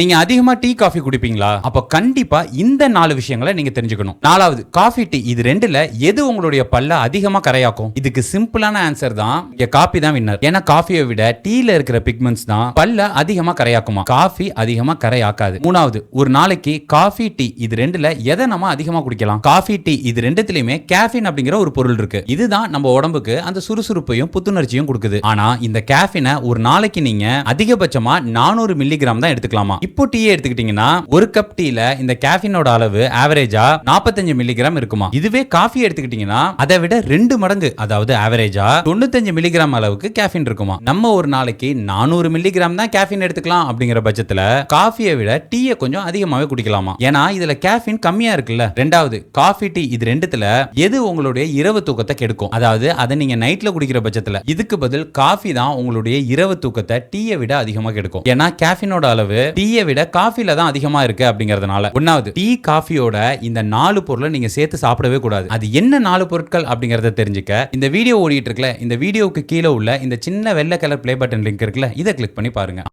நீங்க அதிகமா tea coffee குடிப்பீங்களா? அப்ப கண்டிப்பா இந்த 4 விஷயங்களை நீங்க தெரிஞ்சுக்கணும். 4வது காஃபி, டீ இது 2ல எது உங்களுடைய பல்ல அதிகமா கரையாக்கும்? இதுக்கு சிம்பிளான ஆன்சர் தான் இங்க காபி தான் வின்னர். ஏன்னா காஃபியை விட டீல இருக்கிற பிக்மெண்ட்ஸ் தான் பல்ல அதிகமா கரையாக்குமா. காஃபி அதிகமா கரையாக்காது. 3வது ஒரு நாளைக்கு காஃபி, டீ இது 2ல எதை நம்ம அதிகமா குடிக்கலாம்? காஃபி, டீ இது 2த்துலயுமே கேஃபீன் அப்படிங்கிற ஒரு பொருள் இருக்கு. இதுதான் நம்ம உடம்புக்கு அந்த சுறுசுறுப்பையும் புத்துணர்ச்சியும் கொடுக்குது. ஆனா இந்த கேஃபீனை ஒரு நாளைக்கு நீங்க அதிகபட்சமா 400 மில்லிகிராம் தான் எடுத்துக்கலாமா. இப்போ டீ எடுத்துக்கிட்டீங்கன்னா ஒரு கப் டீல இந்த கேஃபீனோட அளவு ஆவரேஜா 45 மில்லிகிராம் இருக்குமா. இதுவே காஃபி எடுத்துக்கிட்டீங்கன்னா அதை விட 2 மடங்கு, அதாவது ஆவரேஜா 95 மில்லிகிராம் அளவுக்கு கேஃபீன் இருக்குமா. நம்ம ஒரு நாளைக்கு 400 மில்லிகிராம் தான் கேஃபீன் எடுத்துக்கலாம் அப்படிங்கிற பட்சத்துல காஃபியை விட டீயை கொஞ்சம் அதிகமாவே குடிக்கலாமா. ஏன்னா இதுல கேஃபீன் கம்மியா இருக்குல்ல. 2வது காஃபி, டீ இது 2த்துல எது உங்களுடைய இரவு தூக்கத்தை கெடுக்கும்? அதாவது அதை நீங்க நைட்ல குடிக்கிற பட்சத்துல. இதுக்கு பதில் காஃபி தான் உங்களுடைய இரவு தூக்கத்தை டீயை விட அதிகமா கெடுக்கும். ஏன்னா கேஃபீனோட அளவு டீயை விட காஃபில தான் அதிகமா இருக்கு அப்படிங்கறதுனால. 1வது டீ காஃபியோட இந்த 4 பொருளை நீங்க சேர்த்து சாப்பிடவே கூடாது. அது என்ன 4 பொருட்கள் அப்படிங்கறத தெரிஞ்சுக்க இந்த வீடியோ ஓடிட்டு இருக்குல, இந்த வீடியோவுக்கு கீழே உள்ள இந்த சின்ன வெள்ளை கலர் ப்ளே பட்டன் லிங்க் இருக்குல்ல, இதை கிளிக் பண்ணி பாருங்க.